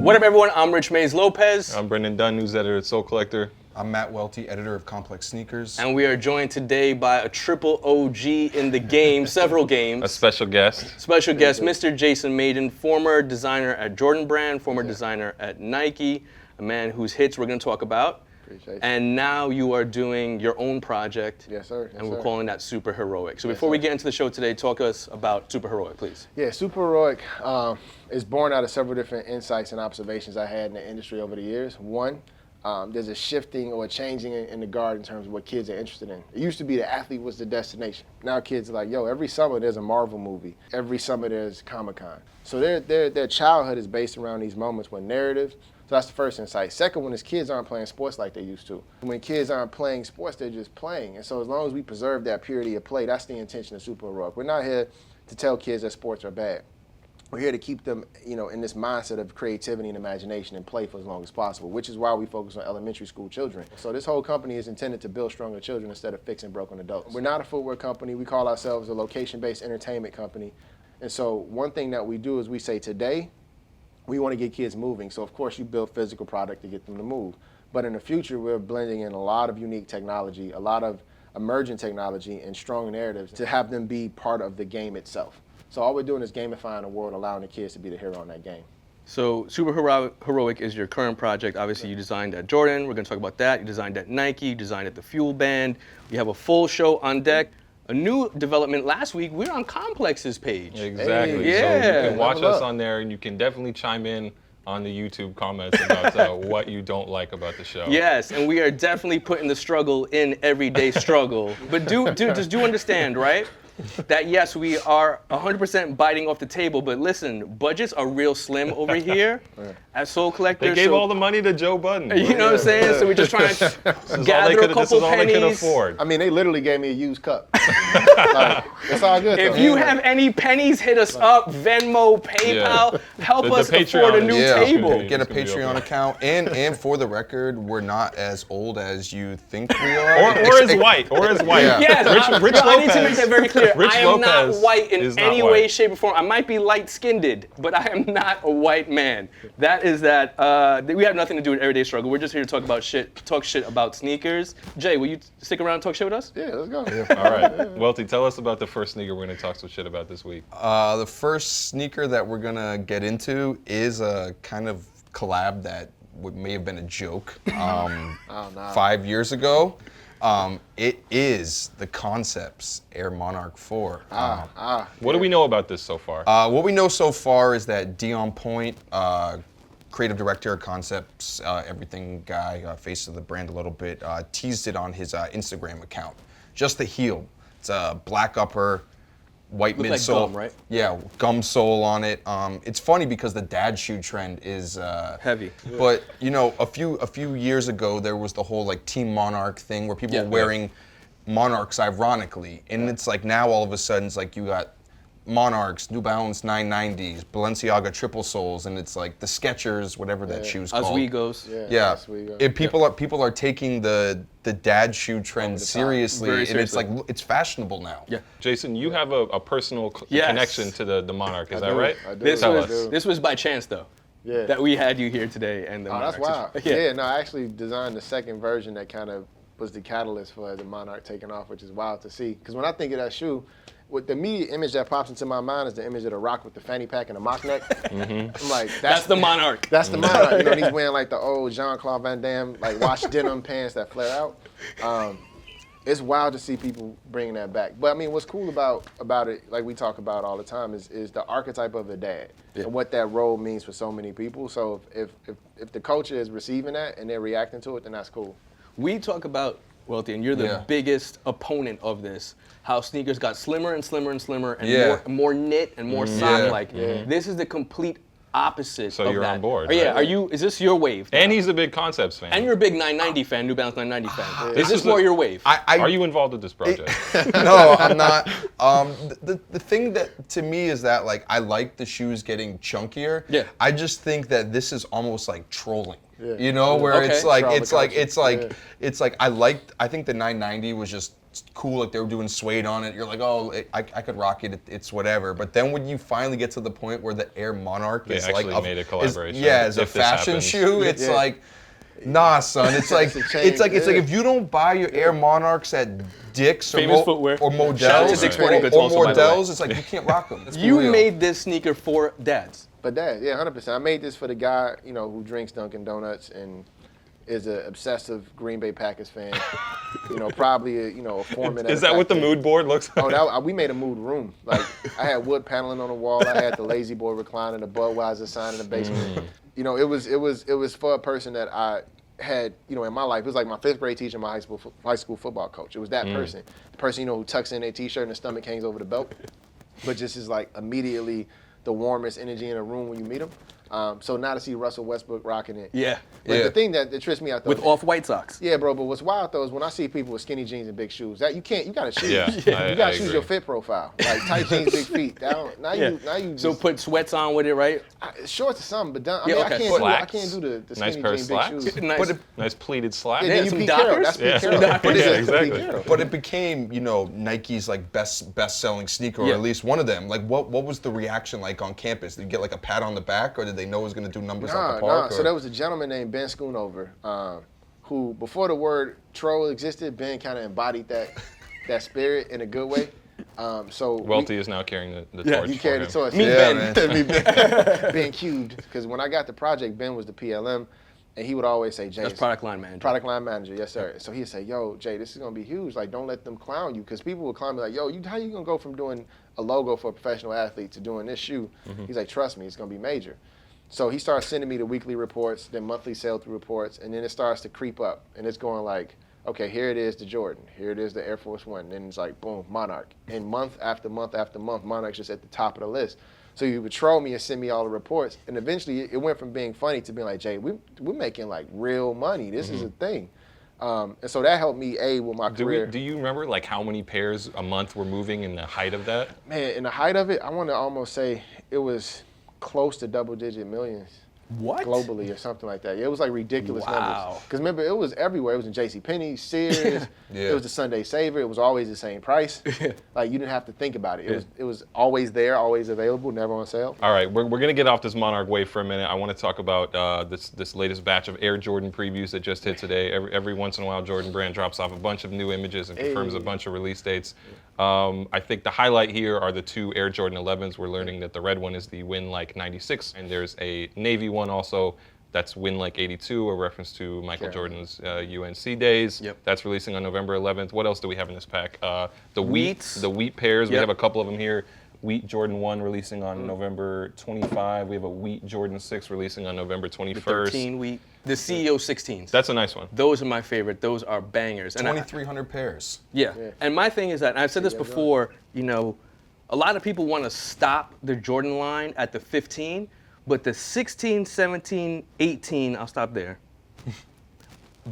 What up, everyone? I'm Rich Mays Lopez. I'm Brendan Dunn, news editor at Soul Collector. I'm Matt Welty, editor of Complex Sneakers. And we are joined today by a triple OG in the game, several games. A special guest. Special guest, Mr. Jason Mayden, former designer at Jordan Brand, former designer at Nike, a man whose hits we're going to talk about. Appreciate you. And now you are doing your own project. Yes, sir. Yes, and we're sir. calling that Super Heroic. So before we get into the show today, talk to us about Super Heroic, please. Yeah, Super Heroic is born out of several different insights and observations I had in the industry over the years. One, there's a shifting or a changing in the guard in terms of what kids are interested in. It used to be the athlete was the destination. Now kids are like, yo, every summer there's a Marvel movie. Every summer there's Comic-Con. So their childhood is based around these moments when narratives. So that's the first insight. Second one is kids aren't playing sports like they used to. When kids aren't playing sports, they're just playing. And so as long as we preserve that purity of play, that's the intention of Super Heroic. We're not here to tell kids that sports are bad. We're here to keep them, in this mindset of creativity and imagination and play for as long as possible, which is why we focus on elementary school children. So this whole company is intended to build stronger children instead of fixing broken adults. We're not a footwear company. We call ourselves a location-based entertainment company. And so one thing that we do is we say today, we want to get kids moving. So of course you build physical product to get them to move. But in the future, we're blending in a lot of unique technology, a lot of emergent technology and strong narratives to have them be part of the game itself. So all we're doing is gamifying the world, allowing the kids to be the hero in that game. So Super Heroic is your current project. Obviously, you designed at Jordan. We're going to talk about that. You designed at Nike. You designed at the Fuel Band. You have a full show on deck. A new development last week, we're on Complex's page. Exactly. Hey, yeah. So you can watch us on there, and you can definitely chime in on the YouTube comments about what you don't like about the show. Yes, and we are definitely putting the struggle in everyday struggle. But do understand, right? That yes, we are 100% biting off the table, but listen, budgets are real slim over here at Soul Collector. They gave all the money to Joe Budden. You know what I'm saying? So we're just trying to gather a couple This is all they could pennies. afford. I mean, they literally gave me a used cup. It's all good. If though. you have any pennies, hit us up. Venmo, PayPal, help The us Patreon afford a new is- table. Yeah. Get a It's gonna be Patreon okay. account, and for the record, we're not as old as you think we are. Or as white. Yeah. Yes, Rich I need to Lopez. make that very clear. Rich I am not Lopez white in is not any white. way, shape, or form. I might be light-skinned, but I am not a white man. That is that. We have nothing to do with everyday struggle. We're just here to talk shit about sneakers. Jay, will you stick around and talk shit with us? Yeah, let's go. All right. Welty, tell us about the first sneaker we're going to talk some shit about this week. The first sneaker that we're gonna get into is a kind of collab that may have been a joke 5 years ago. It is the Concepts Air Monarch 4. What do we know about this so far? What we know so far is that Dion Point, creative director of Concepts, everything guy, face of the brand a little bit, teased it on his Instagram account. Just the heel. It's a black upper, white Look like midsole. gum, right? Yeah, gum sole on it. It's funny because the dad shoe trend is Heavy. But a few years ago there was the whole like Team Monarch thing where people were wearing Monarchs ironically, and it's like now all of a sudden it's like you got Monarchs, New Balance 990s, Balenciaga triple soles, and it's like the Skechers, whatever that shoe's called. Oswego's. Yeah, Oswego. people are taking the dad shoe trend seriously, Very and it's seriously. like it's fashionable now. Yeah. Jason, you have a personal Yes. connection to the Monarch, is I that do, right? I do. This Tell was us. this was by chance though. Yeah. That we had you here today, and the Oh, that's Monarchs. wild. Yeah, no, I actually designed the second version that kind of was the catalyst for the Monarch taking off, which is wild to see. Because when I think of that shoe, what the immediate image that pops into my mind is the image of the Rock with the fanny pack and the mock neck. I'm like, That's the Monarch. That's the Monarch. And he's wearing like the old Jean-Claude Van Damme, like washed denim pants that flare out. It's wild to see people bringing that back. But I mean, what's cool about it, like we talk about all the time, is the archetype of the dad and what that role means for so many people. So if the culture is receiving that and they're reacting to it, then that's cool. We talk about, Welty, and you're the biggest opponent of this, how sneakers got slimmer and slimmer and slimmer and more knit and more sock-like. This is the complete opposite So of you're that. on board, Oh, yeah, right? is this your wave? And he's a big Concepts fan. And you're a big 990 fan, New Balance 990 fan. This Is this is more the- your wave? Are you involved with this project? No, I'm not. The thing that to me is that like I like the shoes getting chunkier. Yeah. I just think that this is almost like trolling. Yeah. You know, where Okay. it's like Troll the it's like culture. it's like Yeah. it's like I think the 990 was just cool, like they were doing suede on it. You're like, oh, I could rock it. It's whatever. But then when you finally get to the point where the Air Monarch is like made a collaboration. as a If this fashion happens. shoe, it's like, nah, son. It's like it's like if you don't buy your Air Monarchs at Dick's Famous footwear. or Shout out to Modell's Dick's Sporting Goods or also, by the way. Modell's, it's like you can't rock them. Let's be You real. made this sneaker for dads. But that, yeah, 100%. I made this for the guy, who drinks Dunkin' Donuts and is an obsessive Green Bay Packers fan. Probably a foreman. Is that what the mood board looks like? Oh, we made a mood room. Like I had wood paneling on the wall. I had the Lazy Boy recliner, the Budweiser sign in the basement. It was for a person that I had, in my life. It was like my 5th grade teacher, my high school football coach. It was that person, the person who tucks in their t-shirt and the stomach hangs over the belt, but just is like immediately the warmest energy in a room when you meet him. So now to see Russell Westbrook rocking it. Yeah. But the thing that trips me out though. With off-white socks. Yeah, bro. But what's wild though is when I see people with skinny jeans and big shoes. That you gotta choose. Yeah, you gotta I choose agree. your fit profile. Like tight jeans, big feet. Now you So just, put sweats on with it, right? shorts or something. But done, Yeah, I okay. can't do the Nice skinny pair of jeans, big slacks. shoes. Nice. Nice pleated slacks. Yeah, Yeah, you some Pete Carroll. Dockers? That's Pete Yeah. Carroll. Dockers. What is Yeah, it? exactly. Pete Carroll. But it became, Nike's like best-selling sneaker, or Yeah. at least one of them. Like, what was the reaction like on campus? Did you get like a pat on the back, or did they know it was going to do numbers at the park? So there was a gentleman named Ben Schoonover, who before the word troll existed, Ben kind of embodied that spirit in a good way. Welty is now carrying the torch. You for carried him. the torch. Me, Yeah, Ben. man. Ben cubed, because when I got the project, Ben was the PLM, and he would always say, Jay, That's product line manager. product line manager, yes sir. So he'd say, yo, Jay, this is gonna be huge. Like, don't let them clown you, because people would clown me like, yo, how you gonna go from doing a logo for a professional athlete to doing this shoe? He's like, trust me, it's gonna be major. So he starts sending me the weekly reports, then monthly sell-through reports, and then it starts to creep up, and it's going like, okay, here it is, the Jordan, here it is, the Air Force One, and then it's like, boom, Monarch. And month after month after month, Monarch's just at the top of the list. So he would troll me and send me all the reports, and eventually it went from being funny to being like, Jay, we're making like real money. This is a thing. And so that helped me, with my career. Do you remember like how many pairs a month were moving in the height of that? Man, in the height of it, I want to almost say it was close to double-digit millions. What? Globally or something like that. Yeah, it was like ridiculous Wow. numbers. Because remember, it was everywhere. It was in JCPenney, Sears. Yeah. It was the Sunday Saver. It was always the same price. Like, you didn't have to think about it. It was always there, always available, never on sale. All right, we're going to get off this Monarch wave for a minute. I want to talk about this latest batch of Air Jordan previews that just hit today. Every once in a while, Jordan Brand drops off a bunch of new images and confirms a bunch of release dates. I think the highlight here are the 2 Air Jordan 11s. We're learning that the red one is the Win Like 96, and there's a navy one also that's Win Like 82, a reference to Michael Jordan's UNC days. Yep. That's releasing on November 11th. What else do we have in this pack? The Wheats. the wheat pairs. We Yep. have a couple of them here. Wheat Jordan 1 releasing on November 25. We have a Wheat Jordan 6 releasing on November 21st. 13 week. The CEO 16s. That's a nice one. Those are my favorite. Those are bangers. And 2,300 pairs. Yeah. And my thing is that, and I've said this before, a lot of people want to stop the Jordan line at the 15, but the 16, 17, 18, I'll stop there.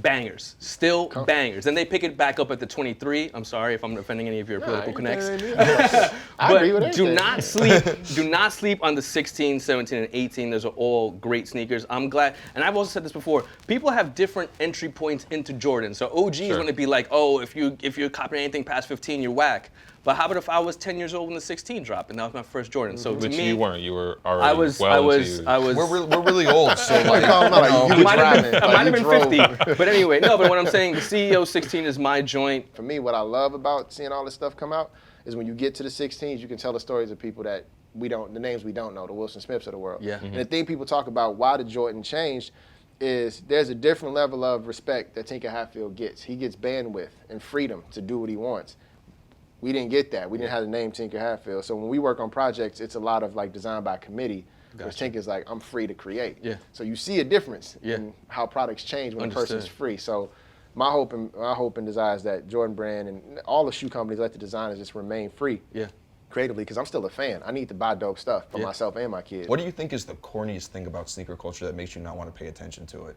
Bangers. Still bangers. Then they pick it back up at the 23. I'm sorry if I'm offending any of your political connects. I agree with But do everything. not sleep on the 16, 17, and 18. Those are all great sneakers. I'm glad, and I've also said this before, people have different entry points into Jordan. So OGs Sure. want to be like, oh, if you're copying anything past 15, you're whack. But how about if I was 10 years old when the 16 dropped and that was my first Jordan? So to Which me, you weren't. You were already I was We're really old, so like, You I might have been, I might have drove. been 50. But anyway, no, but what I'm saying, the CEO 16 is my joint. For me, what I love about seeing all this stuff come out is when you get to the 16s, you can tell the stories of people that the names we don't know, the Wilson Smiths of the world. Yeah. And the thing people talk about why the Jordan changed is there's a different level of respect that Tinker Hatfield gets. He gets bandwidth and freedom to do what he wants. We didn't get that. We didn't have the name Tinker Hatfield. So when we work on projects, it's a lot of like design by committee. Where Tinker's like, I'm free to create. Yeah. So you see a difference Yeah. in how products change when Understood. a person's free. So my hope and desire is that Jordan Brand and all the shoe companies let the designers just remain free Yeah. creatively, because I'm still a fan. I need to buy dope stuff for myself and my kids. what do you think is the corniest thing about sneaker culture that makes you not want to pay attention to it?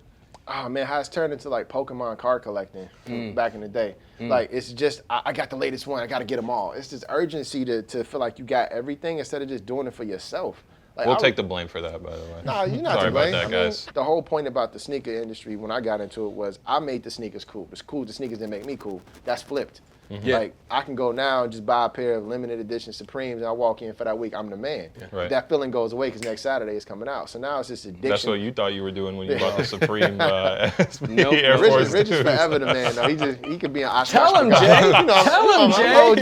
Oh man, how it's turned into like Pokemon card collecting from back in the day. Like, it's just, I got the latest one, I got to get them all. It's this urgency to feel like you got everything instead of just doing it for yourself. Like, We'll take the blame for that, by the way. Nah, you're not Sorry to blame. about that, guys. The whole point about the sneaker industry when I got into it was I made the sneakers cool. It's cool. The sneakers didn't make me cool. That's flipped. Yeah. Like, I can go now and just buy a pair of limited edition Supremes, and I walk in for that week, I'm the man. Right. That feeling goes away because next Saturday is coming out. So now it's this addiction. That's what you thought you were doing when you bought the Supreme SB Nope. Air Force Rich is Twos. forever the man. though. He could be an Oscar. Tell him, Jay. Tell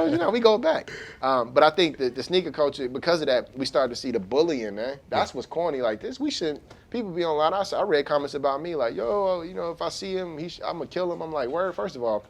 him, Jay. We go back. But I think that the sneaker culture, because of that, we started to see the bullying, man. That's what's corny like this. We shouldn't. People be online. I read comments about me like, yo, if I see him, I'm gonna kill him. I'm like, word. First of all,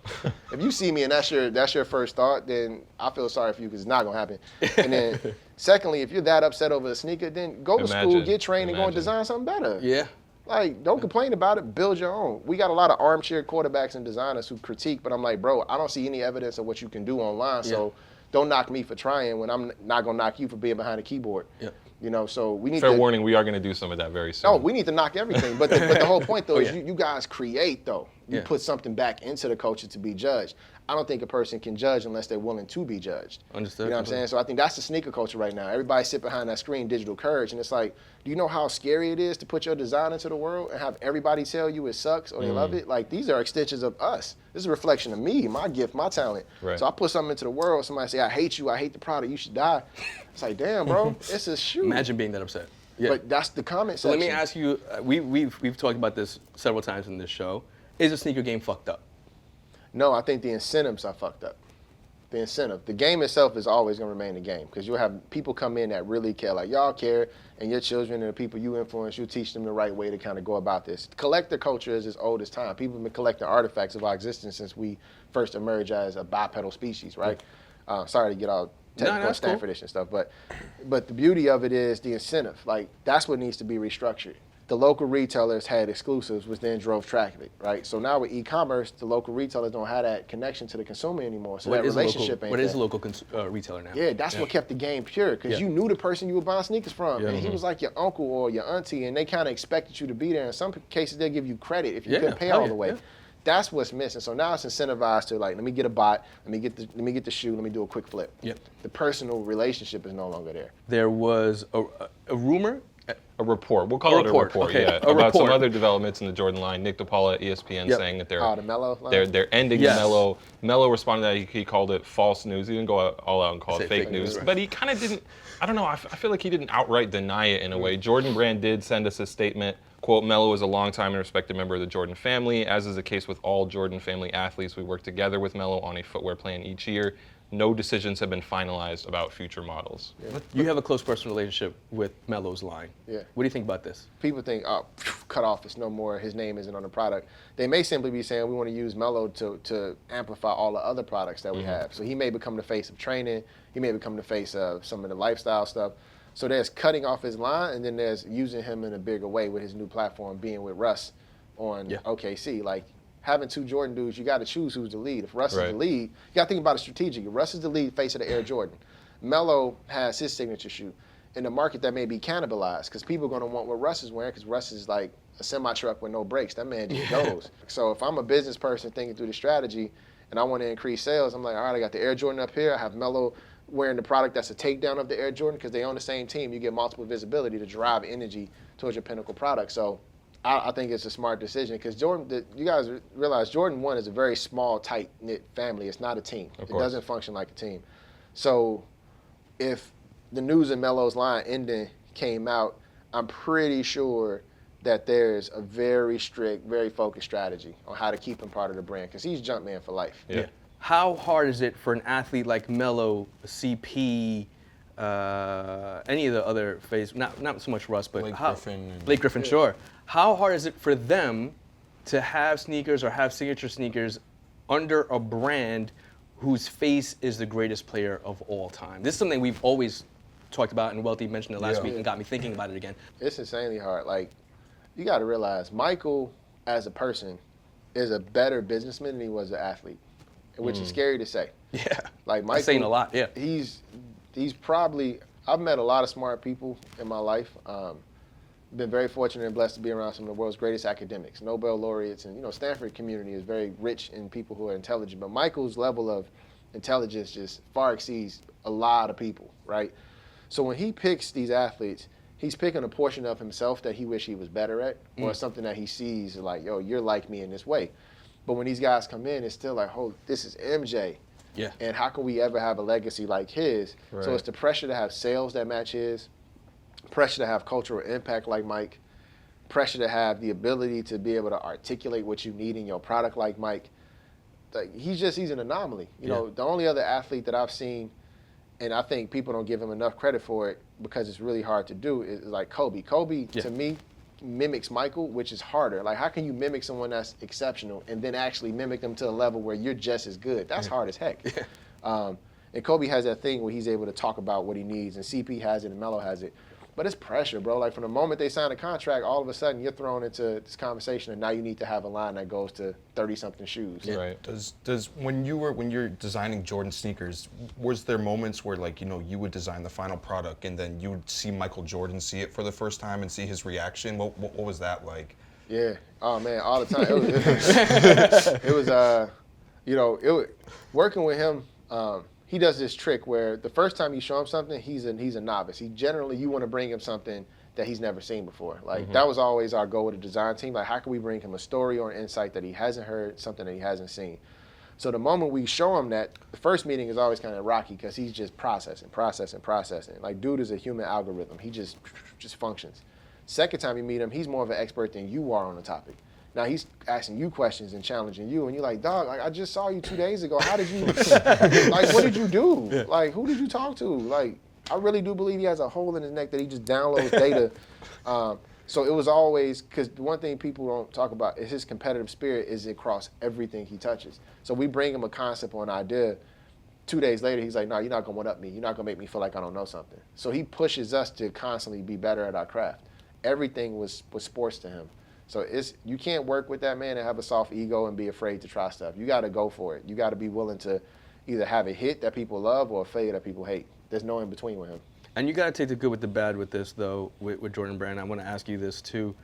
if you see me and that's your first thought, then I feel sorry for you because it's not gonna happen. And then, secondly, if you're that upset over a sneaker, then go to school, get trained, and go and design something better. Yeah. Like, don't complain about it. Build your own. We got a lot of armchair quarterbacks and designers who critique, but I'm like, bro, I don't see any evidence of what you can do online. So don't knock me for trying when I'm not gonna knock you for being behind a keyboard. Yeah. So we need Fair to. warning, we are going to do some of that very soon. No, we need to knock everything. But the whole point, though, is you guys create, though. You Yeah. put something back into the culture to be judged. I don't think a person can judge unless they're willing to be judged. Understood. You know what I'm saying? So I think that's the sneaker culture right now. Everybody sit behind that screen, digital courage, and it's like, do you know how scary it is to put your design into the world and have everybody tell you it sucks or they love it? Like, these are extensions of us. This is a reflection of me, my gift, my talent. Right. So I put something into the world, somebody say, I hate you, I hate the product, you should die. It's like, damn, bro, it's a shoe. Imagine being that upset. Yeah. But that's the comment So section. let me ask you, we've talked about this several times in this show. Is the sneaker game fucked up? No, I think the incentives are fucked up. The incentive. The game itself is always going to remain the game because you'll have people come in that really care, like y'all care, and your children and the people you influence, you teach them the right way to kind of go about this. Collector culture is as old as time. People have been collecting artifacts of our existence since we first emerged as a bipedal species, right? Sorry to get all technical that's cool. Stanfordish and stuff, but the beauty of it is the incentive. Like, that's what needs to be restructured. The local retailers had exclusives, which then drove traffic, right? So now with e-commerce, the local retailers don't have that connection to the consumer anymore. So that relationship ain't What is there. a local retailer now? Yeah, that's what kept the game pure because you knew the person you were buying sneakers from. Yeah. And he was like your uncle or your auntie, and they kind of expected you to be there. In some cases, they'll give you credit if you couldn't pay all the way. Yeah. That's what's missing. So now it's incentivized to, like, let me get a bot, let me get the shoe, let me do a quick flip. Yep. The personal relationship is no longer there. There was a rumor. A report. We'll call it a report. Okay. Yeah. A About some report. other developments in the Jordan line. Nick DePaula, ESPN, Yep. saying that The Melo line? they're ending Yes. Melo. Melo responded that he called it false news. He didn't go all out and call Say it fake fake news, news. but he kind of didn't. I don't know. I feel like he didn't outright deny it in a way. Jordan Brand did send us a statement. Quote, Melo is a longtime and respected member of the Jordan family. As is the case with all Jordan family athletes, we work together with Melo on a footwear plan each year. No decisions have been finalized about future models. Yeah. You have a close personal relationship with Melo's line. Yeah. What do you think about this? People think, oh, cut off, it's no more, his name isn't on the product. They may simply be saying we want to use Melo to amplify all the other products that we have. So he may become the face of training, he may become the face of some of the lifestyle stuff. So there's cutting off his line, and then there's using him in a bigger way with his new platform, being with Russ on OKC. Like, having two Jordan dudes, you got to choose who's the lead. If Russ is the lead, you got to think about it strategically. If Russ is the lead, face of the Air Jordan. Melo has his signature shoe in a market that may be cannibalized because people are going to want what Russ is wearing because Russ is like a semi-truck with no brakes. That man just goes. So if I'm a business person thinking through the strategy and I want to increase sales, I'm like, all right, I got the Air Jordan up here. I have Melo wearing the product that's a takedown of the Air Jordan because they own the same team. You get multiple visibility to drive energy towards your pinnacle product. So I think it's a smart decision because Jordan, you guys realize Jordan 1 is a very small, tight-knit family. It's not a team. It doesn't function like a team. So if the news of Melo's line ending came out, I'm pretty sure that there's a very strict, very focused strategy on how to keep him part of the brand because he's Jumpman for life. Yeah. How hard is it for an athlete like Melo, CP, any of the other phase, not so much Russ, but Blake Griffin, sure. How hard is it for them to have sneakers or have signature sneakers under a brand whose face is the greatest player of all time? This is something we've always talked about, and Welty mentioned it last week and got me thinking about it again. It's insanely hard. Like, you got to realize Michael, as a person, is a better businessman than he was an athlete, which is scary to say. Yeah, like Michael, that's saying a lot. Yeah, he's probably. I've met a lot of smart people in my life. Been very fortunate and blessed to be around some of the world's greatest academics, Nobel laureates, and Stanford community is very rich in people who are intelligent. But Michael's level of intelligence just far exceeds a lot of people, right? So when he picks these athletes, he's picking a portion of himself that he wish he was better at, or something that he sees like, yo, you're like me in this way. But when these guys come in, it's still like, oh, this is MJ. Yeah. And how can we ever have a legacy like his? Right. So it's the pressure to have sales that match his, pressure to have cultural impact like Mike, pressure to have the ability to be able to articulate what you need in your product like Mike. Like he's an anomaly. You know, the only other athlete that I've seen, and I think people don't give him enough credit for it because it's really hard to do, is like Kobe. Kobe, to me, mimics Michael, which is harder. Like, how can you mimic someone that's exceptional and then actually mimic them to a level where you're just as good? That's hard as heck. And Kobe has that thing where he's able to talk about what he needs, and CP has it, and Melo has it. But it's pressure, bro. Like, from the moment they sign a contract, all of a sudden you're thrown into this conversation, and now you need to have a line that goes to 30-something shoes. Right. Does when you're designing Jordan sneakers, was there moments where, like, you know, you would design the final product and then you would see Michael Jordan see it for the first time and see his reaction? What was that like? Yeah. Oh man, all the time. It was you know, working with him. He does this trick where the first time you show him something, he's a novice. You want to bring him something that he's never seen before. Like that was always our goal with the design team. Like, how can we bring him a story or an insight that he hasn't heard, something that he hasn't seen? So the moment we show him that, the first meeting is always kind of rocky because he's just processing. Like, dude is a human algorithm. He just functions. Second time you meet him, he's more of an expert than you are on the topic. Now he's asking you questions and challenging you, and you're like, dog, like, I just saw you 2 days ago. How did you, like, what did you do? Yeah. Like, who did you talk to? Like, I really do believe he has a hole in his neck that he just downloads data. So it was always, because the one thing people don't talk about is his competitive spirit is across everything he touches. So we bring him a concept or an idea. 2 days later, he's like, no, you're not going to one-up me. You're not going to make me feel like I don't know something. So he pushes us to constantly be better at our craft. Everything was sports to him. So you can't work with that man and have a soft ego and be afraid to try stuff. You got to go for it. You got to be willing to either have a hit that people love or a failure that people hate. There's no in between with him. And you got to take the good with the bad with this, though, with Jordan Brand. I want to ask you this, too.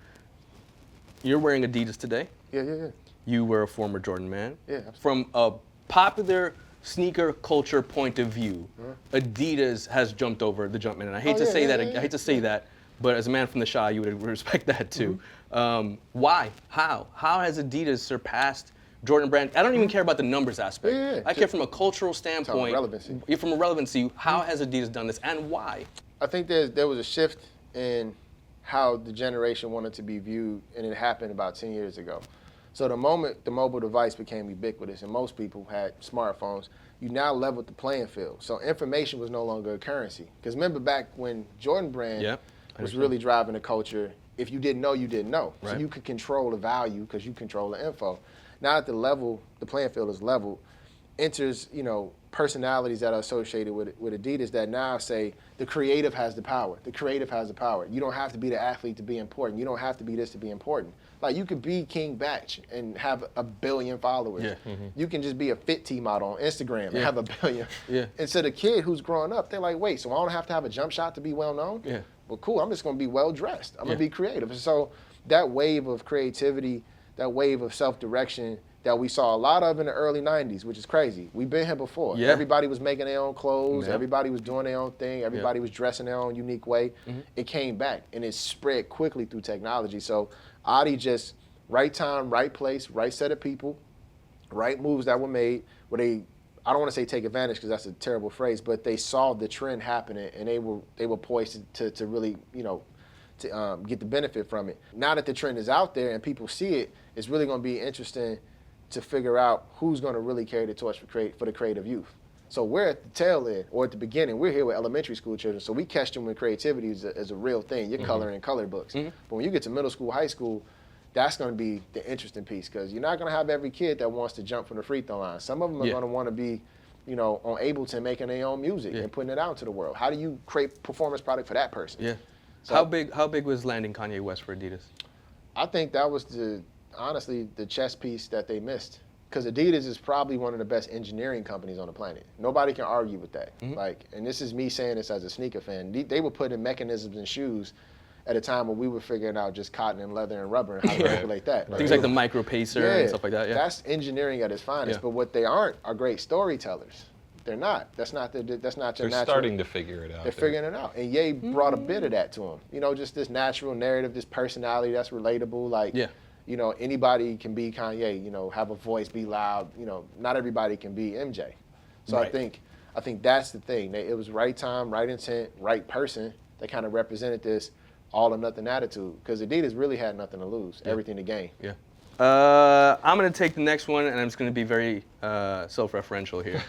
You're wearing Adidas today. Yeah. You were a former Jordan man. Yeah, absolutely. From a popular sneaker culture point of view, Adidas has jumped over the Jumpman. And I hate to say that. I hate to say that. But as a man from the Chi, you would respect that too. Why? How? How has Adidas surpassed Jordan Brand? I don't even care about the numbers aspect. Yeah. I care from a cultural standpoint. Relevancy. From a relevancy, how has Adidas done this and why? I think there was a shift in how the generation wanted to be viewed, and it happened about 10 years ago. So the moment the mobile device became ubiquitous and most people had smartphones, you now leveled the playing field. So information was no longer a currency. Because remember back when Jordan Brand was really driving the culture, if you didn't know, you didn't know. Right. So you could control the value because you control the info. Now at the playing field is leveled, enters, personalities that are associated with Adidas that now say the creative has the power. The creative has the power. You don't have to be the athlete to be important. You don't have to be this to be important. Like, you could be King Batch and have 1 billion followers. Yeah. You can just be a Fit T model on Instagram and have 1 billion. Yeah. And so the kid who's growing up, they're like, wait, so I don't have to have a jump shot to be well known? Yeah. Well, cool, I'm just going to be well dressed. I'm going to be creative. And so that wave of creativity, that wave of self-direction that we saw a lot of in the early 90s, which is crazy. We've been here before. Yeah. Everybody was making their own clothes. Yeah. Everybody was doing their own thing. Everybody was dressing their own unique way. It came back, and it spread quickly through technology. So Adi just, right time, right place, right set of people, right moves that were made where they, I don't want to say take advantage because that's a terrible phrase, but they saw the trend happening and they were poised to really, to get the benefit from it. Now that the trend is out there and people see it, it's really going to be interesting to figure out who's going to really carry the torch for the creative youth. So we're at the tail end, or at the beginning. We're here with elementary school children, so we catch them when creativity is a real thing. You're coloring color books. But when you get to middle school, high school, that's going to be the interesting piece, because you're not going to have every kid that wants to jump from the free throw line. Some of them are going to want to be, on Ableton making their own music and putting it out into the world. How do you create performance product for that person? Yeah. So, how big was landing Kanye West for Adidas? I think that was honestly the chess piece that they missed. Because Adidas is probably one of the best engineering companies on the planet. Nobody can argue with that. And this is me saying this as a sneaker fan. They were putting mechanisms in shoes at a time when we were figuring out just cotton and leather and rubber and how to manipulate that. Things like the micro pacer and stuff like that. Yeah. That's engineering at its finest. But what they aren't are great storytellers. They're not. That's not their natural. They're starting to figure it out. They're figuring it out. And Ye brought a bit of that to them. Just this natural narrative, this personality that's relatable. you know, anybody can be Kanye, you know, have a voice, be loud, you know, not everybody can be MJ. So Right. I think that's the thing. It was right time, right intent, right person that kind of represented this all or nothing attitude. Because Adidas really had nothing to lose, everything to gain. Yeah. I'm going to take the next one, and I'm just going to be very self-referential here.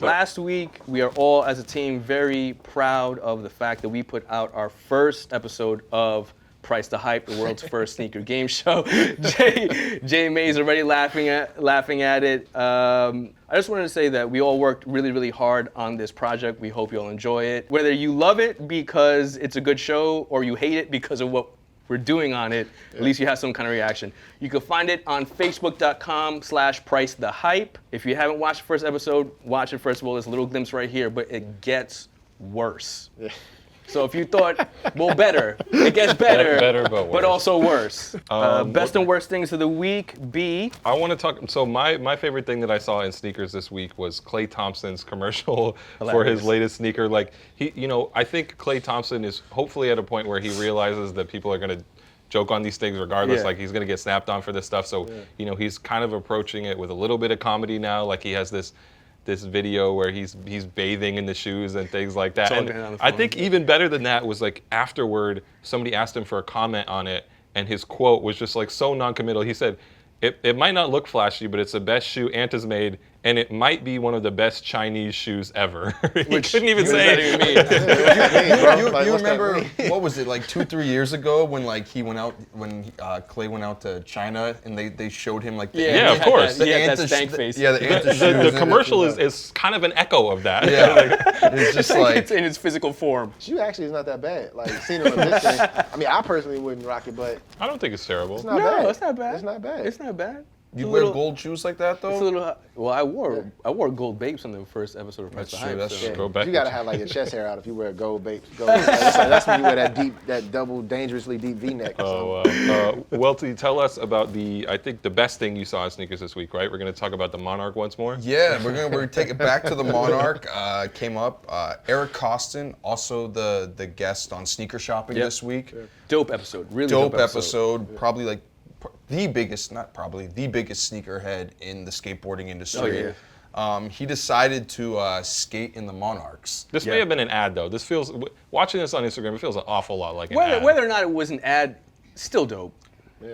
Last week, we are all, as a team, very proud of the fact that we put out our first episode of Price the Hype, the world's first sneaker game show. Jay May's already laughing at it. I just wanted to say that we all worked really, really hard on this project. We hope you all enjoy it. Whether you love it because it's a good show or you hate it because of what we're doing on it, at least you have some kind of reaction. You can find it on facebook.com/pricethehype. If you haven't watched the first episode, watch it first of all. There's a little glimpse right here, but it gets worse. Yeah. So if you thought, well, better, it gets better, but worse. Also worse. Best and worst things of the week, B. I want to talk. So my favorite thing that I saw in sneakers this week was Klay Thompson's commercial for his latest sneaker. Like I think Klay Thompson is hopefully at a point where he realizes that people are going to joke on these things regardless. Yeah. Like he's going to get snapped on for this stuff. So he's kind of approaching it with a little bit of comedy now. Like he has this video where he's bathing in the shoes and things like that. And I think even better than that was like afterward, somebody asked him for a comment on it, and his quote was just like so non-committal. He said, it might not look flashy, but it's the best shoe Ant has made, and it might be one of the best Chinese shoes ever. He couldn't even say it. You remember, what was it, like 2-3 years ago when like he went out, when Klay went out to China and they showed him like the Yeah, of course. That stank face. Yeah, the Anta shoes. The commercial is kind of an echo of that. Yeah, it's just like it's in its physical form. Shoe actually is not that bad. Like, seeing it on this thing, I mean, I personally wouldn't rock it, but I don't think it's terrible. it's not bad. It's not bad. It's not bad. It's not bad. you wear gold shoes like that though. It's a little. Well, I wore gold Bapes on the first episode of Price the Hype. That's true. Go back. You gotta have like your chest hair out if you wear gold bait. That's when you wear that double, dangerously deep V-neck. Welty, tell us about I think the best thing you saw in sneakers this week, right? We're going to talk about the Monarch once more. Yeah, we're gonna take it back to the Monarch. Came up. Eric Costin, also the guest on Sneaker Shopping this week. Dope episode. Really Dope episode. Probably like the biggest sneakerhead in the skateboarding industry. Oh, yeah. He decided to skate in the Monarchs. This may have been an ad, though. Watching this on Instagram, it feels an awful lot like an ad. Whether or not it was an ad, still dope.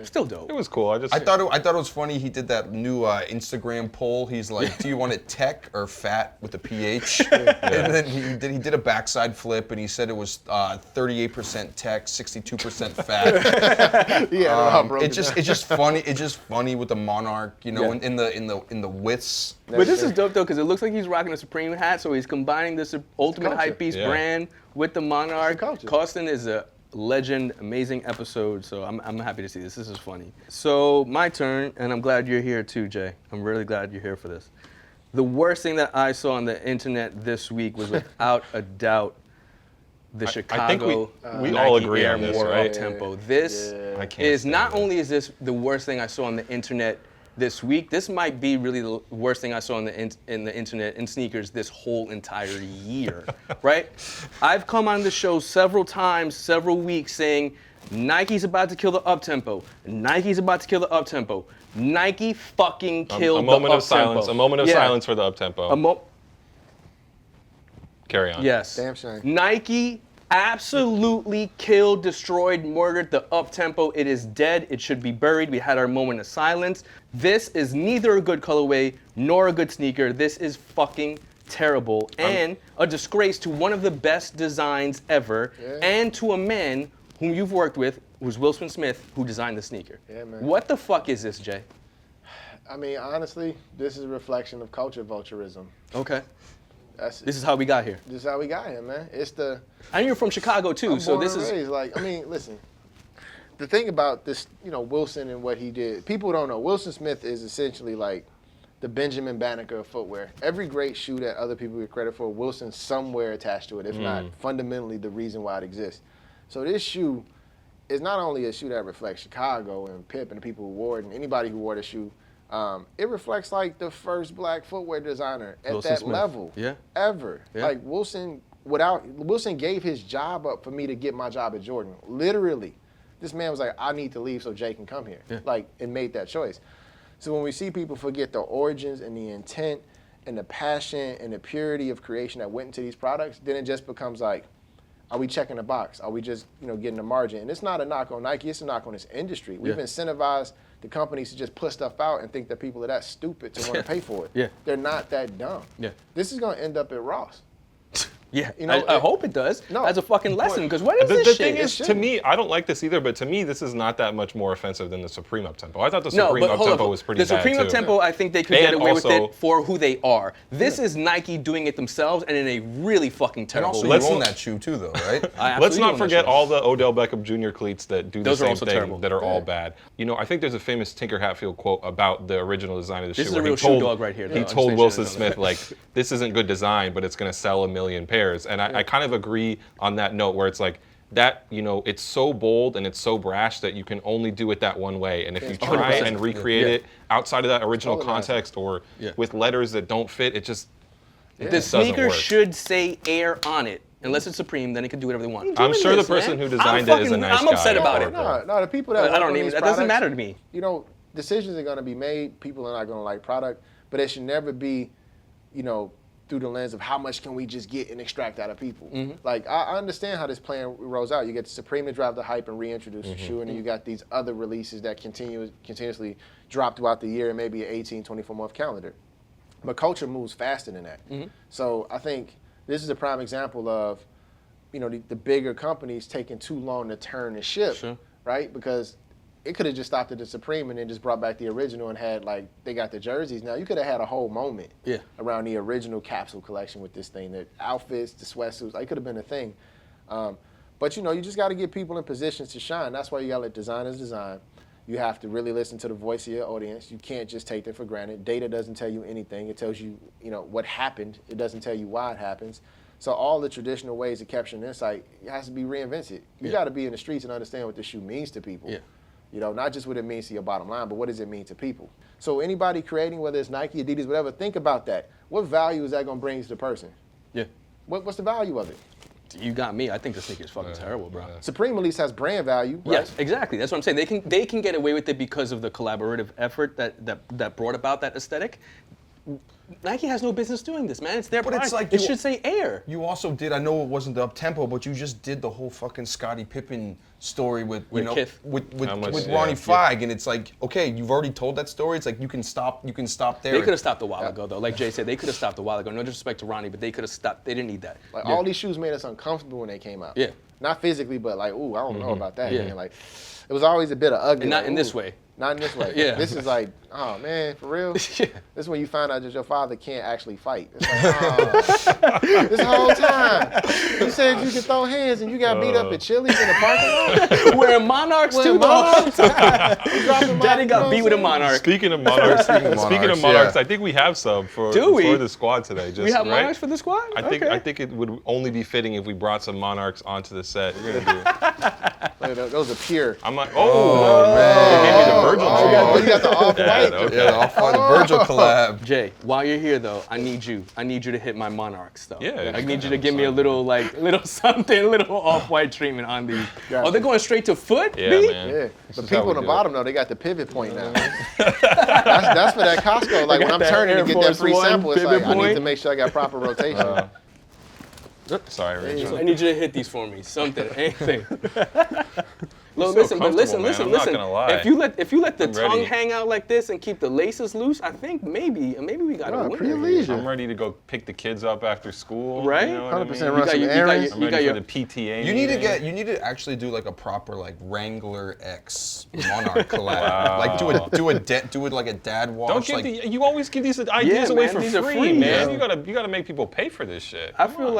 Still dope. It was cool. I thought it was funny. He did that new Instagram poll. He's like, "Do you want it tech or fat with a PH?" And then he did a backside flip, and he said it was 38% tech, 62% fat. It's just funny. It's just funny with the Monarch, in the widths. But this is dope though, because it looks like he's rocking a Supreme hat, so he's combining this Ultimate Hypebeast brand with the Monarch. Costin is a legend, amazing episode, so I'm happy to see this. This is funny. So my turn, and I'm glad you're here too, Jay. I'm really glad you're here for this. The worst thing that I saw on the internet this week was without a doubt the Chicago I think we all agree on this, right? Uptempo. This is not only is this the worst thing I saw on the internet this week, this might be really the worst thing I saw in the internet in sneakers this whole entire year, right? I've come on the show several times, several weeks saying Nike's about to kill the Uptempo. Nike's about to kill the Uptempo. Nike fucking killed the Uptempo. A moment of silence. A moment of silence for the Uptempo. Carry on. Yes. Damn shame. Nike absolutely killed, destroyed, murdered the Uptempo. It is dead. It should be buried. We had our moment of silence. This is neither a good colorway nor a good sneaker. This is fucking terrible and a disgrace to one of the best designs ever and to a man whom you've worked with, who's Wilson Smith, who designed the sneaker. Yeah, man. What the fuck is this, Jay? I mean, honestly, this is a reflection of culture vulturism. Okay. This is how we got here. This is how we got here, man. And you're from Chicago too, I'm so born this and is raised. Like, I mean, listen. The thing about this, Wilson and what he did, people don't know. Wilson Smith is essentially like the Benjamin Banneker of footwear. Every great shoe that other people get credit for, Wilson's somewhere attached to it, if not fundamentally the reason why it exists. So this shoe is not only a shoe that reflects Chicago and Pip and the people who wore it and anybody who wore the shoe. It reflects like the first black footwear designer at Wilson that Smith. level ever. Yeah. Like Wilson gave his job up for me to get my job at Jordan. Literally. This man was like, I need to leave so Jay can come here. Like, and made that choice. So when we see people forget the origins and the intent and the passion and the purity of creation that went into these products, then it just becomes like, are we checking the box? Are we just, getting the margin? And it's not a knock on Nike, it's a knock on this industry. We've incentivized the companies to just put stuff out and think that people are that stupid to want to pay for it. They're not that dumb. This is going to end up at Ross. Yeah, I hope it does. No. As a fucking lesson, because what is The this thing shit? is, to me, I don't like this either, but to me, this is not that much more offensive than the Supreme Uptempo. I thought the Supreme Uptempo was pretty bad, The Supreme too. Uptempo, I think they could get away with it for who they are. This is Nike doing it themselves and in a really fucking And terrible also, way. you own that shoe too, though, right? Let's not forget all the Odell Beckham Jr. cleats that do the Those are same also thing terrible. that are all bad. I think there's a famous Tinker Hatfield quote about the original design of the shoe. This is a where real shoe dog right here. He told Wilson Smith, like, this isn't good design, but it's going to sell 1 million pairs. And I kind of agree on that note where it's like, that, it's so bold and it's so brash that you can only do it that one way. And if you try 100%. and recreate it outside of that original Totally context or with letters that don't fit, it just The sneaker should say Air on it. Unless it's Supreme, then it can do whatever they want. I'm sure the person who designed it is a nice guy. I'm upset about it. No, the people that I don't work on even. these That doesn't products, matter to me. Decisions are going to be made. People are not going to like product, but it should never be, through the lens of how much can we just get and extract out of people. Like, I understand how this plan rolls out. You get the Supreme to drive the hype and reintroduce the shoe, and then you got these other releases that continuously drop throughout the year and maybe an 18, 24-month calendar. But culture moves faster than that. So I think this is a prime example of, the bigger companies taking too long to turn the ship, right? Because it could have just stopped at the Supreme and then just brought back the original and had, like, they got the jerseys. Now, you could have had a whole moment around the original capsule collection with this thing. The outfits, the sweatsuits, it could have been a thing. But, you just got to get people in positions to shine. That's why you got to let designers design. You have to really listen to the voice of your audience. You can't just take them for granted. Data doesn't tell you anything. It tells you, what happened. It doesn't tell you why it happens. So all the traditional ways of capturing insight has to be reinvented. You got to be in the streets and understand what this shoe means to people. Not just what it means to your bottom line, but what does it mean to people? So anybody creating, whether it's Nike, Adidas, whatever, think about that. What value is that going to bring to the person? What's the value of it? You got me. I think this sneaker is fucking terrible, bro. Supreme at least has brand value, right? Yes, exactly. That's what I'm saying. They can get away with it because of the collaborative effort that brought about that aesthetic. Nike has no business doing this, man. It's their product. It's like it should say Air. You also did, I know it wasn't the Uptempo, but you just did the whole fucking Scottie Pippen story with Kith. with Ronnie Feig, and it's like, okay, you've already told that story. It's like you can stop there. They could have stopped a while ago, though. Like Jay said, they could have stopped a while ago. No disrespect to Ronnie, but they could have stopped. They didn't need that. Like all these shoes made us uncomfortable when they came out. Not physically, but like, ooh, I don't know about that. Man. Like, it was always a bit of ugly. And not like, in this way. Not in this way. This is like, oh man, for real? This is when you find out that your father can't actually fight. It's like, oh, this whole time. You said you could throw hands and you got beat up at Chili's in the parking lot? Wearing Monarchs too, though. Daddy got beat with a Monarch. Speaking of Monarchs, I think we have some for the squad today. Just, we have right? Monarchs for the squad? I think it would only be fitting if we brought some Monarchs onto the set. We're gonna do Those are pure. I'm like, man. They gave me the Virgil Oh, you got the off-white. Yeah, the Off-White, the Virgil collab. Jay, while you're here though, I need you to hit my Monarchs though. Yeah. I need you to give me a little something, a little off-white treatment on these. Oh, they're going straight to foot? Yeah, B? man. Yeah, but people on the bottom though, they got the pivot point now. that's for that Costco. Like when I'm turning to get that free sample, it's like I need to make sure I got proper rotation. Sorry, Rachel. I need you to hit these for me. Something, anything. Listen. I'm not gonna lie. If you let the I'm tongue ready. hang out like this and keep the laces loose, I think maybe we got a winner. leisure. I'm ready to go pick the kids up after school. Right? You know what I 100% mean? run some errands. I'm ready for the PTA. You need meeting. to actually do like a proper like Wrangler X Monarch collab. Like do it like a dad wash. Don't give you always give these ideas away for free, man. You gotta make people pay for this shit. I feel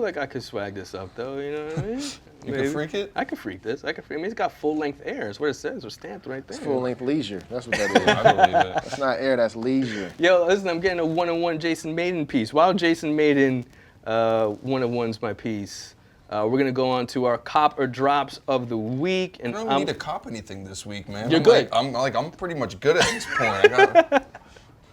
like I could swag this up though. You know what I mean? You can freak it? I can freak this. I mean, it's got full-length Air. It's what it says. It's stamped right there. It's full-length leisure. That's what that is. I believe it. That's not air, that's leisure. Yo, listen, I'm getting a one-on-one Jason Mayden piece. While Jason Mayden one-on-one's my piece, we're gonna go on to our cop or drops of the week. And I don't need to cop anything this week, man. You're good. I'm pretty much good at this point.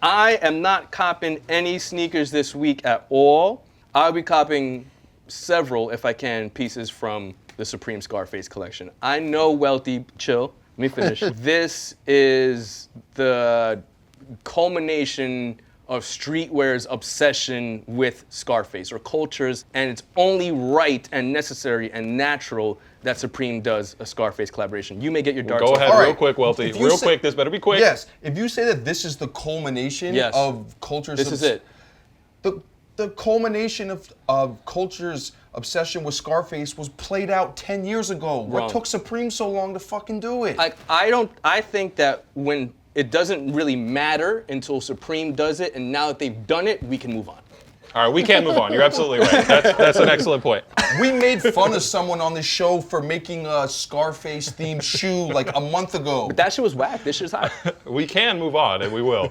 I am not copping any sneakers this week at all. I'll be copping several, if I can, pieces from the Supreme Scarface collection. I know, Wealthy, chill. Let me finish. This is the culmination of streetwear's obsession with Scarface or cultures, and it's only right and necessary and natural that Supreme does a Scarface collaboration. You may get your darts Go off. ahead, All real right. quick, Wealthy. If you Real say- quick, this better be quick. Yes, if you say that this is the culmination Yes. of culture's This is it. The culmination of culture's obsession with Scarface was played out 10 years ago. Wrong. What took Supreme so long to fucking do it? I think that when it doesn't really matter until Supreme does it, and now that they've done it, we can move on. All right, we can move on. You're absolutely right. That's an excellent point. We made fun of someone on this show for making a Scarface themed shoe like a month ago. That shit was whack. This shit's hot. We can move on, and we will.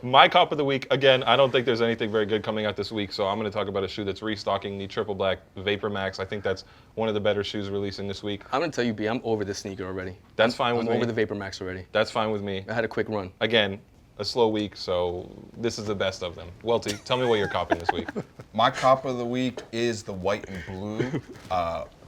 My cop of the week, again, I don't think there's anything very good coming out this week, so I'm going to talk about a shoe that's restocking, the Triple Black Vapor Max. I think that's one of the better shoes releasing this week. I'm gonna tell you, B, I'm over this sneaker already. That's fine with I'm me. over the Vapor Max already. That's fine with me. I had a quick run. Again, a slow week, so this is the best of them. Welty, tell me what you're copping this week. My cop of the week is the white and blue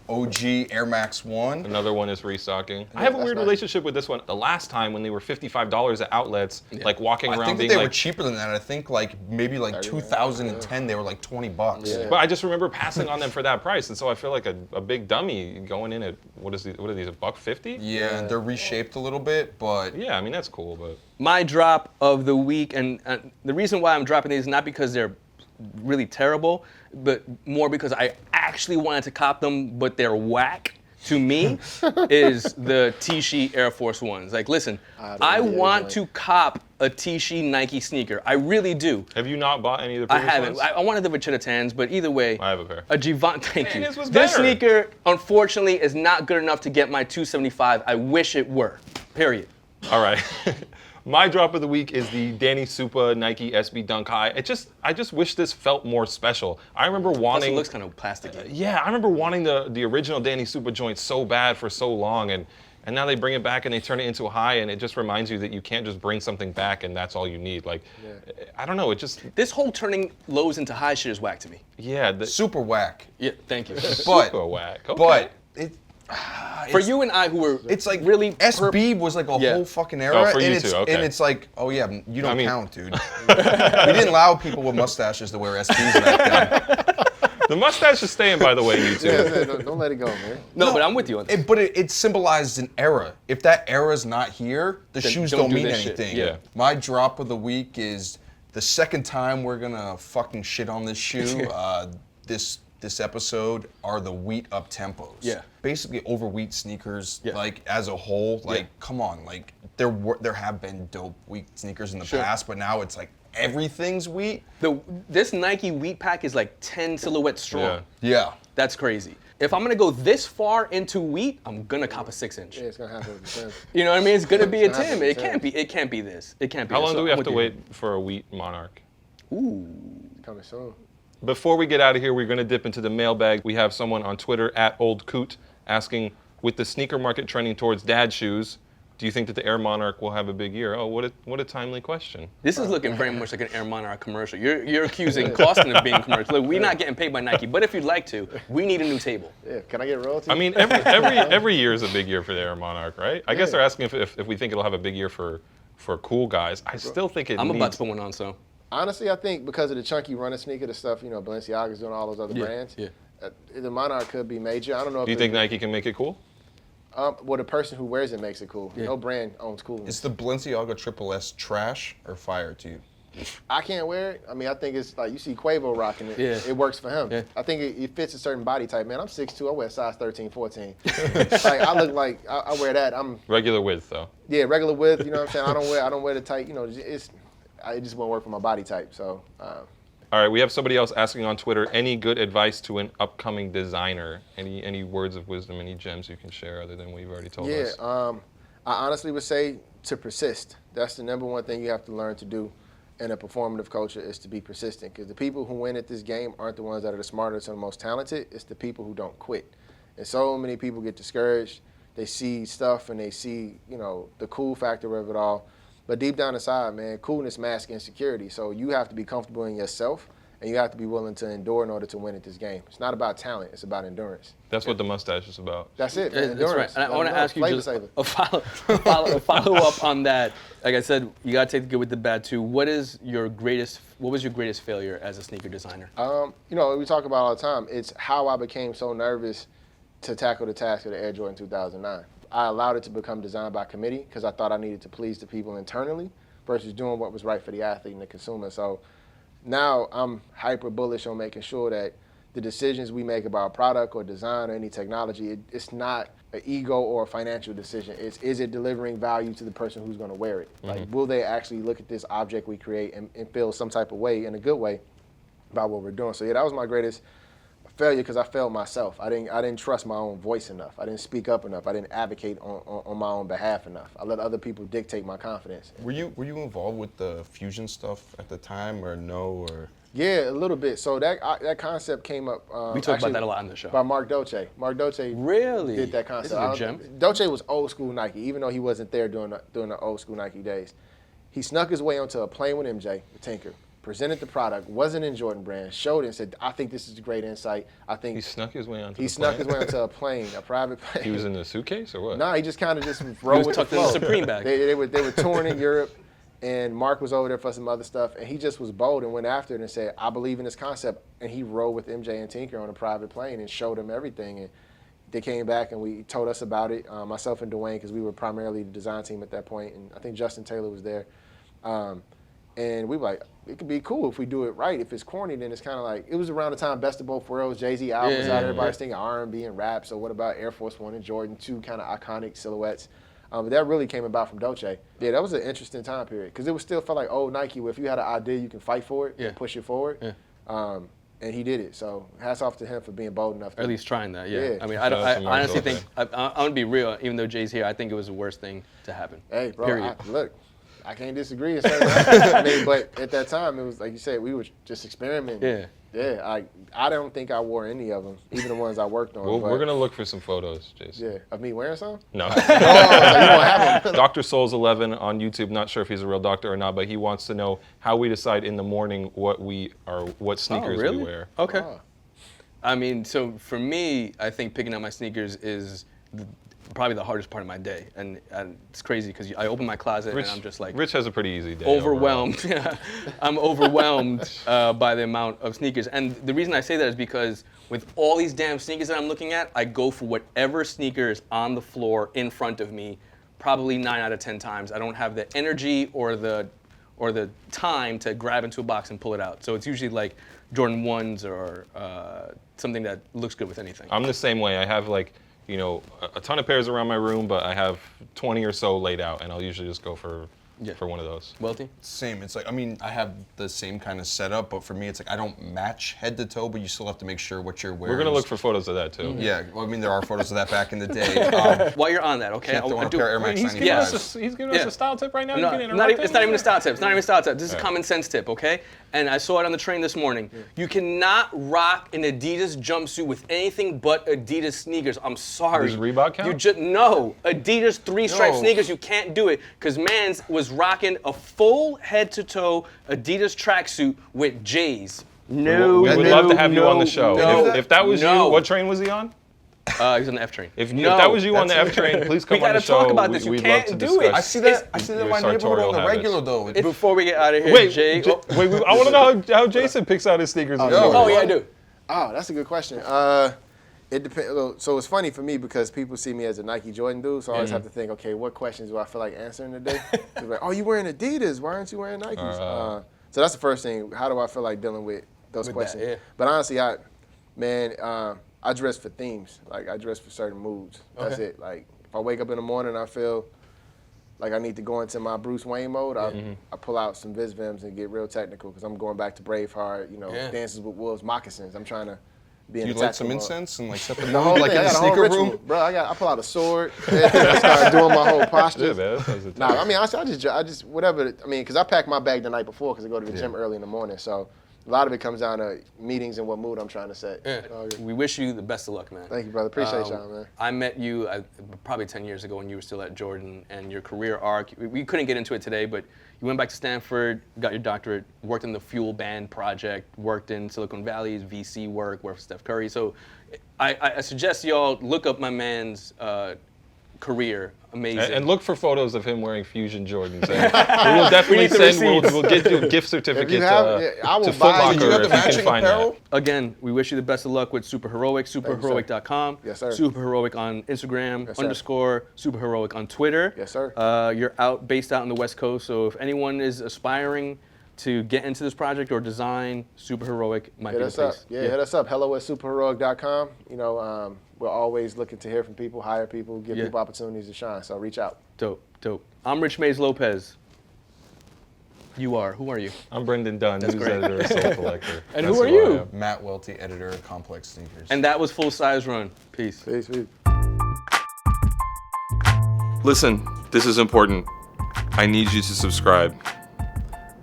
OG Air Max 1. Another one is restocking. I have a that's weird nice. relationship with this one. The last time when they were $55 at outlets, like walking I around think that being they were like, cheaper than that. I think like maybe like 2010 they were like $20. Yeah. but I just remember passing on them for that price, and so I feel like a big dummy going in at what are these? $1.50? Yeah, they're reshaped a little bit, but Yeah, I mean that's cool, but My drop of the week, and the reason why I'm dropping these is not because they're really terrible, but more because I actually wanted to cop them, but they're whack to me, is the T-Sheet Air Force Ones. Like, listen, I want to cop a T-Sheet Nike sneaker. I really do. have you not bought any of the I previous haven't. ones? I wanted the Vachetta Tans, but either way, I have a pair. A Givenchy, thank Man, you. this was This better. sneaker, unfortunately, is not good enough to get my 275. I wish it were. Period. All right. My drop of the week is the Danny Supa Nike SB Dunk High. I just wish this felt more special. I remember Plus, wanting. it looks kind of plasticky. Yeah, I remember wanting the original Danny Supa joint so bad for so long, and now they bring it back and they turn it into a high, and it just reminds you that you can't just bring something back and that's all you need. Like, I don't know, it just, This whole turning lows into high shit is whack to me. yeah, super whack. Yeah, thank you. But super whack. Okay. but it For you and I, who were it's like really SB was like a Yeah. whole fucking era, for you and it's too, okay. and it's like, oh yeah, you don't I mean- count, dude. We didn't allow people with mustaches to wear SBs back then. The mustache is staying, by the way, you two. Yeah, don't let it go, man. No, but I'm with you on this. But it symbolized an era. If that era's not here, the Then shoes don't don't do mean this shit. anything. Yeah. My drop of the week is the second time we're gonna fucking shit on this shoe. This episode are the wheat Uptempos. Yeah. Basically over wheat sneakers, Yeah. like as a whole. Like, Yeah. come on, like there have been dope wheat sneakers in the Sure. past, but now it's like everything's wheat. This Nike Wheat Pack is like 10 silhouettes strong. Yeah. Yeah. That's crazy. If I'm gonna go this far into wheat, I'm gonna cop a 6-inch. Yeah, it's gonna happen. With the Timbs. You know what I mean? It's gonna be a It's gonna Tim. happen It with can't be. Timbs. It can't be this. It can't be. How this. long So do we I'm have to with wait you. for a wheat Monarch? Coming soon. Before we get out of here, we're going to dip into the mailbag. We have someone on Twitter @OldCoot asking, with the sneaker market trending towards dad shoes, do you think that the Air Monarch will have a big year? Oh, what a timely question. This is looking very much like an Air Monarch commercial. You're accusing Costin of being commercial. Look, we're not getting paid by Nike, but if you'd like to, we need a new table. Yeah, can I get royalty? I mean, every year is a big year for the Air Monarch, right? I guess they're asking if we think it'll have a big year for cool guys. I still think it I'm needs... about to put one on, so. Honestly, I think because of the chunky running sneaker, the stuff, Balenciaga's doing, all those other brands, Yeah. the Monarch could be major. I don't know if Do you think Nike can make it cool? well, the person who wears it makes it cool. Yeah. No brand owns coolness. Is the Balenciaga Triple S trash or fire to you? I can't wear it. I mean, I think it's like you see Quavo rocking it. Yeah. It works for him. Yeah. I think it fits a certain body type. Man, I'm 6'2". I wear size 13, 14. Like I look like I wear that. I'm Regular width, though. regular width. You know what I'm saying? I don't wear the tight. It just won't work for my body type. So. All right, we have somebody else asking on Twitter, any good advice to an upcoming designer? Any words of wisdom, any gems you can share other than what you've already told us? I honestly would say to persist. That's the number one thing you have to learn to do in a performative culture is to be persistent. Because the people who win at this game aren't the ones that are the smartest and the most talented. It's the people who don't quit. And so many people get discouraged. They see stuff and they see, the cool factor of it all. But deep down inside, man, coolness masks insecurity. So you have to be comfortable in yourself and you have to be willing to endure in order to win at this game. It's not about talent; it's about endurance. That's what the mustache is about. That's it, man. That's right. Endurance. And I want to ask you Flavor just saver. a follow up on that. Like I said, you got to take the good with the bad too. What was your greatest failure as a sneaker designer? You know, we talk about all the time. It's how I became so nervous to tackle the task of the Air Jordan 2009. I allowed it to become designed by committee because I thought I needed to please the people internally versus doing what was right for the athlete and the consumer. So now I'm hyper bullish on making sure that the decisions we make about product or design or any technology, it's not an ego or a financial decision. Is it delivering value to the person who's going to wear it? Like, will they actually look at this object we create and feel some type of way, in a good way, about what we're doing? So yeah, that was my greatest failure because I failed myself. I didn't trust my own voice enough. I didn't speak up enough. I didn't advocate on my own behalf enough. I let other people dictate my confidence. Were you involved with the fusion stuff at the time, or no, or? Yeah, a little bit. So that concept came up. We talk about that a lot on the show. By Mark Dolce. Mark Dolce Really did that concept. This is a gem. Dolce was old school Nike, even though he wasn't there during the old school Nike days. He snuck his way onto a plane with MJ, with Tinker, presented the product, wasn't in Jordan Brand, showed it and said, I think this is a great insight. I think He snuck his way onto he the snuck plane? his way onto a plane, a private plane. He was in the suitcase or what? Nah, he just kind of just rolled with the tucked in the flow. Supreme bag. They were touring in Europe, and Mark was over there for some other stuff, and he just was bold and went after it and said, I believe in this concept. And he rode with MJ and Tinker on a private plane and showed them everything. And they came back and we told us about it, myself and Dwayne, because we were primarily the design team at that point, and I think Justin Taylor was there. And we were like, it could be cool if we do it right. If it's corny, then it's kind of like, it was around the time Best of Both Worlds, Jay-Z album was out, everybody's thinking R&B and rap, so what about Air Force One and Jordan, two kind of iconic silhouettes. But that really came about from Dolce. Yeah, that was an interesting time period, because it was still felt like old Nike, where if you had an idea, you can fight for it and push it forward. And he did it, so hats off to him for being bold enough. Or at least trying that, yeah. Yeah. I mean, Shout out I to Mark honestly Dolce. think, I'm going to be real, even though Jay's here, I think it was the worst thing to happen. Hey, bro, Period. look, I can't disagree. In certain aspects. I mean, but at that time, it was like you said, we were just experimenting. Yeah. Yeah, I don't think I wore any of them, even the ones I worked on. We're going to look for some photos, Jason. Yeah, of me wearing some? No. Oh, so you won't have them. Dr. Souls 11 on YouTube. Not sure if he's a real doctor or not, but he wants to know how we decide in the morning what sneakers really? we wear. Okay. Oh. I mean, so for me, I think picking out my sneakers is probably the hardest part of my day. And it's crazy because I open my closet and I'm just like Rich has a pretty easy day. overwhelmed. I'm overwhelmed by the amount of sneakers. And the reason I say that is because with all these damn sneakers that I'm looking at, I go for whatever sneaker is on the floor in front of me, probably 9 out of 10 times. I don't have the energy or the time to grab into a box and pull it out. So it's usually like Jordan 1s or something that looks good with anything. I'm the same way. I have a ton of pairs around my room, but I have 20 or so laid out, and I'll usually just go for one of those. Welty? Same. It's like, I mean, I have the same kind of setup, but for me, it's like I don't match head to toe, but you still have to make sure what you're wearing. We're going to look for photos of that, too. Yeah, well, I mean, there are photos of that back in the day. While you're on that, okay? Can't throw on a pair of Air Max He's 95s. giving, he's giving us a style tip right now? No, You can not interrupt even, it's him? not even a style tip. It's not even a style tip. This is a common sense tip, okay? And I saw it on the train this morning. You cannot rock an Adidas jumpsuit with anything but Adidas sneakers. I'm sorry. Does Reebok count? No. Adidas 3-stripe No. sneakers, you can't do it. Because Mans was rocking a full head-to-toe Adidas tracksuit with J's. No. We would love to have you on the show. No. If that was No. you, what train was he on? He was on the F train. If that was you on the F train, please come We on the gotta show. talk about this. You We'd can't love to do it. discuss. I see that in my neighborhood sartorial on the habits. regular, though. Before we get out of here, Wait, Jay. I want to know how Jason picks out his sneakers. Oh, yeah, I do. Oh, that's a good question. It depends. So it's funny for me because people see me as a Nike Jordan dude, so I always have to think, okay, what questions do I feel like answering today? They're like, oh, you wearing Adidas? Why aren't you wearing Nikes? So that's the first thing. How do I feel like dealing with those questions? yeah. But honestly, I dress for themes. Like I dress for certain moods. That's it. Like if I wake up in the morning, I feel like I need to go into my Bruce Wayne mode. I pull out some Viz Vims and get real technical because I'm going back to Braveheart. Dances with Wolves, moccasins. I'm trying to be in You the light tactical some mode. incense and like set the The mood, whole like thing. in I the got a whole sneaker ritual, room. bro. I pull out a sword. I start doing my whole posture. Yeah, man. That sounds intense. Nah, I mean, I just whatever. I mean, because I pack my bag the night before because I go to the gym early in the morning. So a lot of it comes down to meetings and what mood I'm trying to set. Yeah. We wish you the best of luck, man. Thank you, brother. Appreciate y'all, man. I met you probably 10 years ago when you were still at Jordan, and your career arc, we couldn't get into it today, but You went back to Stanford, got your doctorate, worked in the Fuel Band project, worked in Silicon Valley's VC work, worked for Steph Curry. So I suggest y'all look up my man's career. Amazing. And look for photos of him wearing Fusion Jordans. And we will definitely we'll get you a gift certificate I will to buy Foot you. Did you Locker have the if you can matching find apparel? that. Again, we wish you the best of luck with Super Heroic, superheroic.com. Yes, sir. Super Heroic on Instagram, Yes, sir. _ Super Heroic on Twitter. Yes, sir. You're based out in the West Coast, so if anyone is aspiring to get into this project or design, Super Heroic might Hit be us the up. place. Yeah, hit us up. Hello@superheroic.com. You know, we're always looking to hear from people, hire people, give Yeah. people opportunities to shine. So reach out. Dope. I'm Rich Mays Lopez. You are. Who are you? I'm Brendan Dunn, news great. editor of Soul Collector. And That's who are I you? am. Matt Welty, editor of Complex Sneakers. And that was Full Size Run. Peace. Peace. Listen, this is important. I need you to subscribe.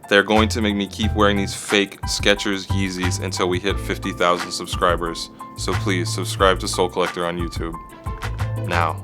They're going to make me keep wearing these fake Skechers Yeezys until we hit 50,000 subscribers. So please subscribe to Soul Collector on YouTube. Now.